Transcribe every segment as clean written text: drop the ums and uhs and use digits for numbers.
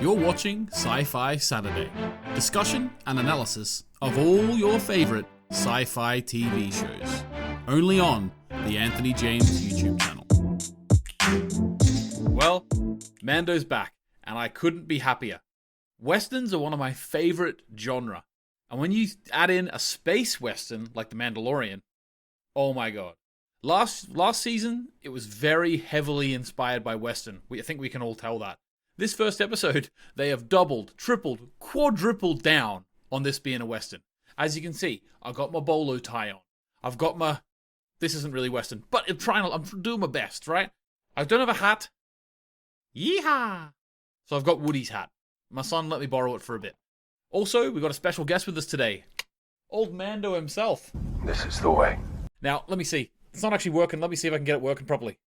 You're watching Sci-Fi Saturday. Discussion and analysis of all your favorite sci-fi TV shows. Only on the Anthony James YouTube channel. Well, Mando's back, and I couldn't be happier. Westerns are one of my favorite genre. And when you add in a space western like The Mandalorian, oh my god. Last season, it was very heavily inspired by western. I think we can all tell that. This first episode, they have doubled, tripled, quadrupled down on this being a western. As you can see, I've got my bolo tie on. I've got my... This isn't really western, but I'm doing my best, right? I don't have a hat. Yeehaw! So I've got Woody's hat. My son let me borrow it for a bit. Also, we've got a special guest with us today. Old Mando himself. This is the way. Now, let me see. It's not actually working. Let me see if I can get it working properly.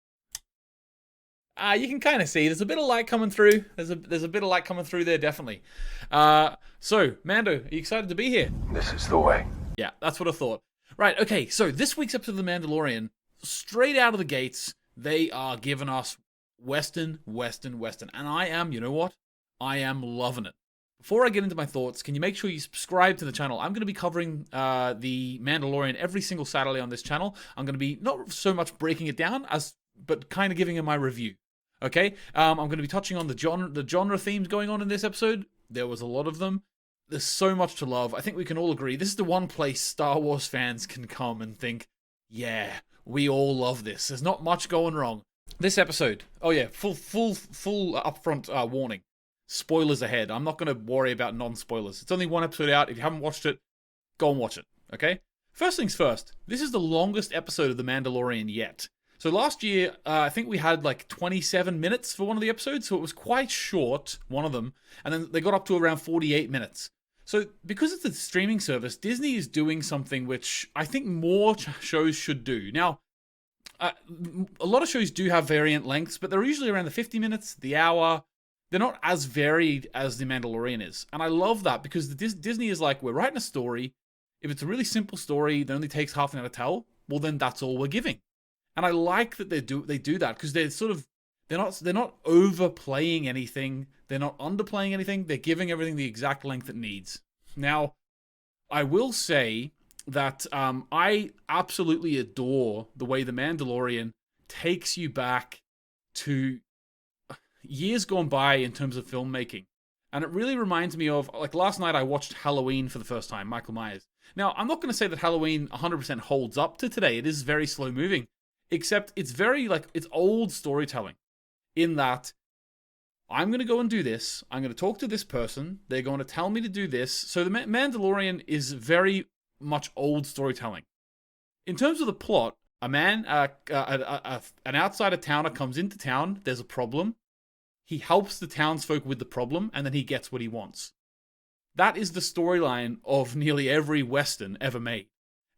You can kind of see there's a bit of light coming through. There's a bit of light coming through there, definitely. So, Mando, are you excited to be here? This is the way. Yeah, that's what I thought. Right, okay, so this week's episode of The Mandalorian, straight out of the gates, they are giving us Western. And I am, you know what? I am loving it. Before I get into my thoughts, can you make sure you subscribe to the channel? I'm going to be covering The Mandalorian every single Saturday on this channel. I'm going to be not so much breaking it down, but kind of giving it my review. Okay? I'm going to be touching on the genre themes going on in this episode. There was a lot of them. There's so much to love. I think we can all agree. This is the one place Star Wars fans can come and think, yeah, we all love this. There's not much going wrong. This episode, oh yeah, full upfront warning. Spoilers ahead. I'm not going to worry about non-spoilers. It's only one episode out. If you haven't watched it, go and watch it, okay? First things first, this is the longest episode of The Mandalorian yet. So last year, I think we had like 27 minutes for one of the episodes, so it was quite short, one of them, and then they got up to around 48 minutes. So because it's a streaming service, Disney is doing something which I think more shows should do. Now, a lot of shows do have variant lengths, but they're usually around the 50 minutes, the hour. They're not as varied as The Mandalorian is. And I love that because Disney is like, we're writing a story. If it's a really simple story that only takes half an hour to tell, well, then that's all we're giving. And I like that they do that because they're not overplaying anything. They're not underplaying anything. They're giving everything the exact length it needs. Now, I will say that I absolutely adore the way The Mandalorian takes you back to years gone by in terms of filmmaking. And it really reminds me of, like last night I watched Halloween for the first time, Michael Myers. Now, I'm not going to say that Halloween 100% holds up to today. It is very slow moving. Except it's very, it's old storytelling. In that, I'm going to go and do this. I'm going to talk to this person. They're going to tell me to do this. So the Mandalorian is very much old storytelling. In terms of the plot, an outsider towner comes into town. There's a problem. He helps the townsfolk with the problem, and then he gets what he wants. That is the storyline of nearly every Western ever made.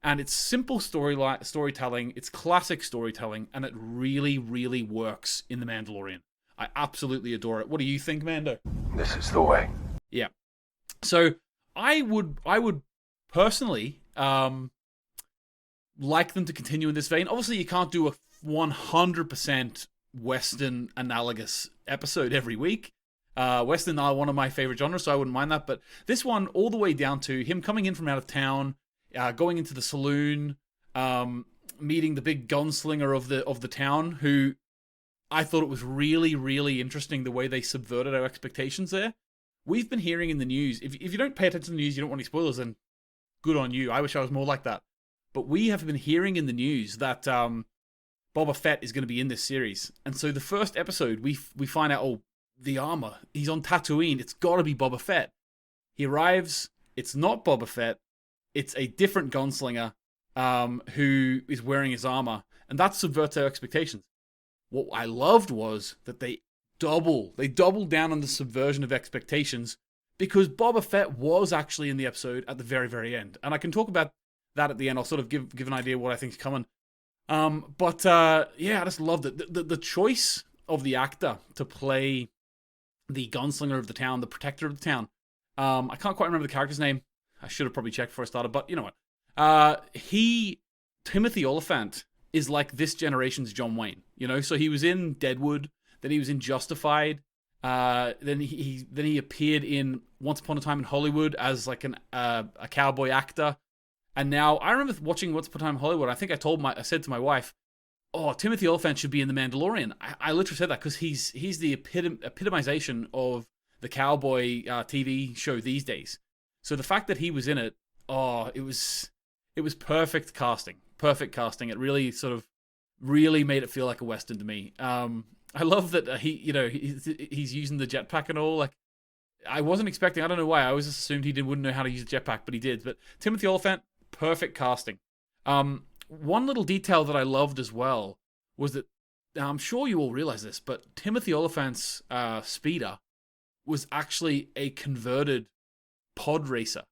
And it's simple storytelling, it's classic storytelling, and it really, really works in The Mandalorian. I absolutely adore it. What do you think, Mando? This is the way. Yeah. So, I would personally like them to continue in this vein. Obviously, you can't do a 100% Western analogous episode every week. Western are one of my favorite genres, so I wouldn't mind that. But this one, all the way down to him coming in from out of town, going into the saloon, meeting the big gunslinger of the town, who I thought it was really, really interesting the way they subverted our expectations there. We've been hearing in the news, if you don't pay attention to the news, you don't want any spoilers, then good on you. I wish I was more like that. But we have been hearing in the news that Boba Fett is going to be in this series. And so the first episode, we find out, oh, the armor, he's on Tatooine, it's got to be Boba Fett. He arrives, it's not Boba Fett, it's a different gunslinger who is wearing his armor, and that subverts our expectations. What I loved was that they doubled down on the subversion of expectations because Boba Fett was actually in the episode at the very, very end. And I can talk about that at the end. I'll sort of give an idea of what I think is coming. Yeah, I just loved it. The choice of the actor to play the gunslinger of the town, the protector of the town. I can't quite remember the character's name. I should have probably checked before I started, but you know what? Timothy Olyphant is like this generation's John Wayne, you know? So he was in Deadwood, then he was in Justified, Then he appeared in Once Upon a Time in Hollywood as like a cowboy actor. And now I remember watching Once Upon a Time in Hollywood. I think I said to my wife, "Oh, Timothy Olyphant should be in The Mandalorian." I literally said that because he's the epitomization of the cowboy TV show these days. So the fact that he was in it, it was perfect casting. Perfect casting. It really really made it feel like a Western to me. I love that he's using the jetpack and all. Like, I wasn't expecting. I don't know why. I always assumed he wouldn't know how to use the jetpack, but he did. But Timothy Olyphant, perfect casting. One little detail that I loved as well was that, now I'm sure you all realize this, but Timothy Olyphant's speeder was actually a converted pod racer.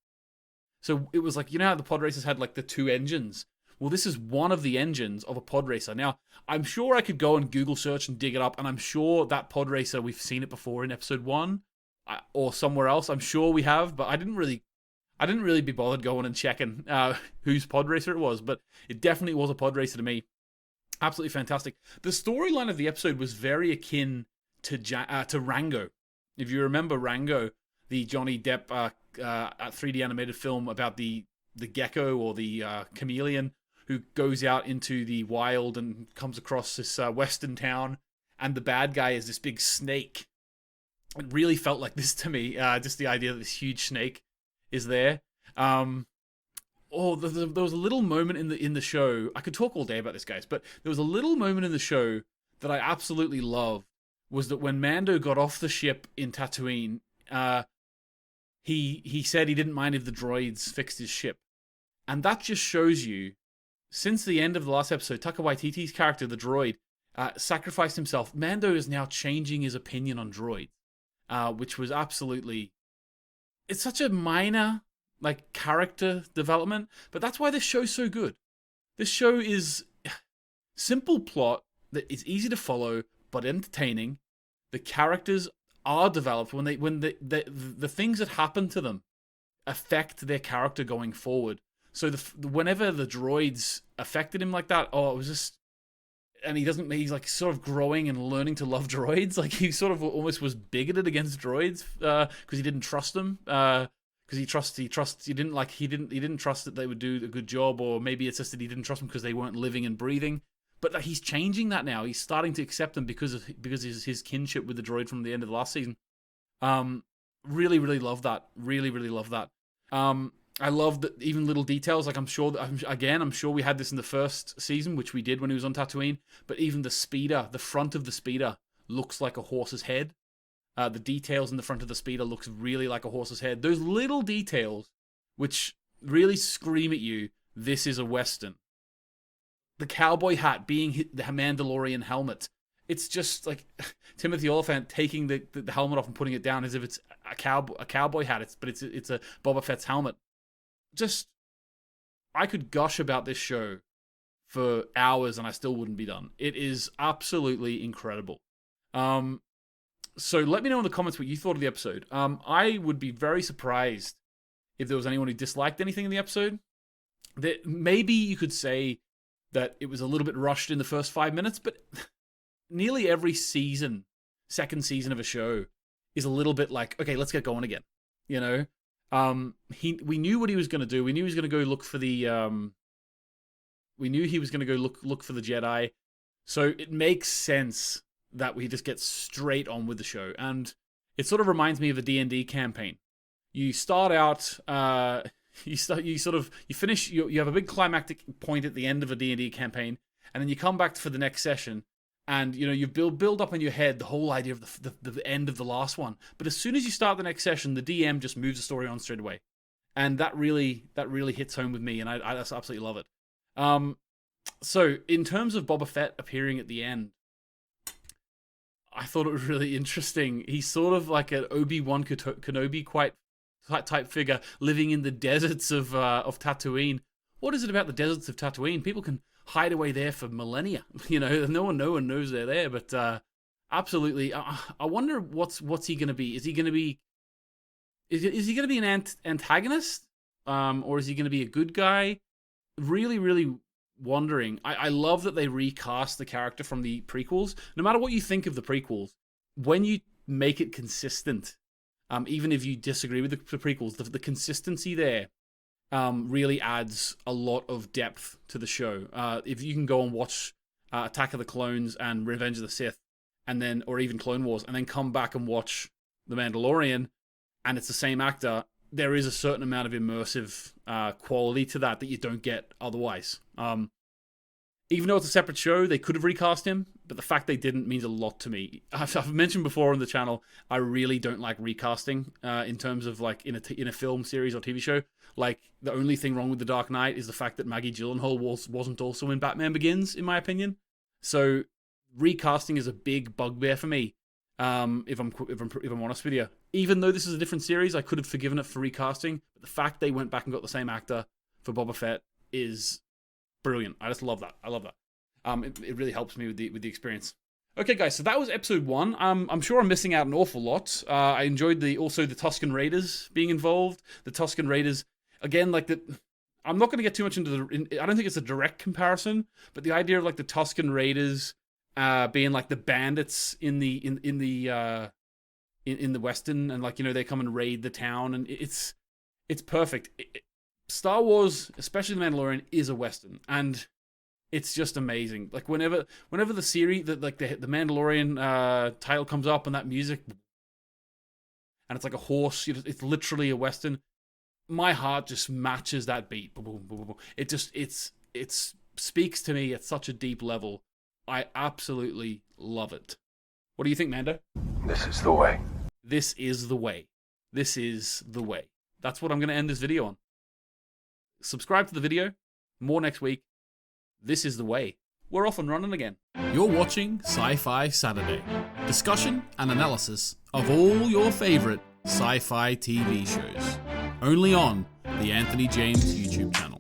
So it was like, you know how the pod racers had like the two engines? Well, this is one of the engines of a pod racer. Now, I'm sure I could go and Google search and dig it up, and I'm sure that pod racer, we've seen it before in episode 1 or somewhere else. I'm sure we have, but I didn't really be bothered going and checking whose pod racer it was, but it definitely was a pod racer to me. Absolutely fantastic. The storyline of the episode was very akin to Rango. If you remember Rango, the Johnny Depp 3D animated film about the gecko or the chameleon who goes out into the wild and comes across this western town, and the bad guy is this big snake. It really felt like this to me, just the idea that this huge snake is there. There was a little moment in the show. I could talk all day about this, guys, but there was a little moment in the show that I absolutely love. Was that when Mando got off the ship in Tatooine, he said he didn't mind if the droids fixed his ship, and that just shows you, since the end of the last episode, Taika Waititi's character, the droid, sacrificed himself. Mando is now changing his opinion on droids, which was absolutely. It's such a minor, like, character development, but that's why this show's so good. This show is simple plot that is easy to follow but entertaining. The characters are developed when the things that happen to them affect their character going forward. So whenever the droids affected him like that, it was just. And he's like sort of growing and learning to love droids. Like, he sort of almost was bigoted against droids because he didn't trust them. Because he didn't trust that they would do a good job, or maybe it's just that he didn't trust them because they weren't living and breathing. But he's changing that now. He's starting to accept them because of his kinship with the droid from the end of the last season. Really, really love that. Really, really love that. I love that even little details. Like, I'm sure we had this in the first season, which we did when he was on Tatooine. But even the front of the speeder looks like a horse's head. The details in the front of the speeder looks really like a horse's head. Those little details, which really scream at you, this is a Western. The cowboy hat being the Mandalorian helmet. It's just like Timothy Olyphant taking the helmet off and putting it down as if it's a cowboy hat. But it's a Boba Fett's helmet. Just, I could gush about this show for hours and I still wouldn't be done. It is absolutely incredible. So let me know in the comments what you thought of the episode. I would be very surprised if there was anyone who disliked anything in the episode. That maybe you could say that it was a little bit rushed in the first 5 minutes, but nearly every second season of a show is a little bit like, okay, let's get going again. You know? We knew what he was going to do. We knew he was going to go look for the look for the Jedi. So it makes sense that we just get straight on with the show. And it sort of reminds me of a D&D campaign. You start out you finish you have a big climactic point at the end of a D&D campaign, and then you come back for the next session. And, you know, you build up in your head the whole idea of the end of the last one. But as soon as you start the next session, the DM just moves the story on straight away. And that really hits home with me, and I just absolutely love it. So, in terms of Boba Fett appearing at the end, I thought it was really interesting. He's sort of like an Obi-Wan Kenobi type figure living in the deserts of Tatooine. What is it about the deserts of Tatooine? People can hide away there for millennia. You know, no one knows they're there. But absolutely, I wonder what's he going to be. Is he going to be an antagonist, or is he going to be a good guy? Really, really wondering. I love that they recast the character from the prequels. No matter what you think of the prequels, when you make it consistent. Even if you disagree with the prequels, the consistency there really adds a lot of depth to the show. If you can go and watch Attack of the Clones and Revenge of the Sith, and then, or even Clone Wars, and then come back and watch The Mandalorian, and it's the same actor, there is a certain amount of immersive quality to that you don't get otherwise. Even though it's a separate show, they could have recast him, but the fact they didn't means a lot to me. I've mentioned before on the channel, I really don't like recasting in terms of like in a film series or TV show. Like, the only thing wrong with The Dark Knight is the fact that Maggie Gyllenhaal wasn't also in Batman Begins, in my opinion. So recasting is a big bugbear for me. If I'm honest with you, even though this is a different series, I could have forgiven it for recasting. But the fact they went back and got the same actor for Boba Fett is brilliant. I just love that. I love that. It really helps me with the experience. Okay, guys, so that was episode 1. I'm sure I'm missing out an awful lot. I enjoyed also the Tuscan Raiders being involved. The Tuscan Raiders, again, like I'm not going to get too much into I don't think it's a direct comparison, but the idea of like the Tuscan Raiders being like the bandits in the Western, and like, you know, they come and raid the town, and it's perfect. Star Wars, especially The Mandalorian, is a Western, and it's just amazing. Like, whenever the series, the Mandalorian title comes up and that music, and it's like a horse, it's literally a Western, my heart just matches that beat. It speaks to me at such a deep level. I absolutely love it. What do you think, Mando? This is the way. This is the way. This is the way. That's what I'm going to end this video on. Subscribe to the video. More next week. This is the way. We're off and running again. You're watching Sci-Fi Saturday. Discussion and analysis of all your favorite sci-fi TV shows. Only on the Anthony James YouTube channel.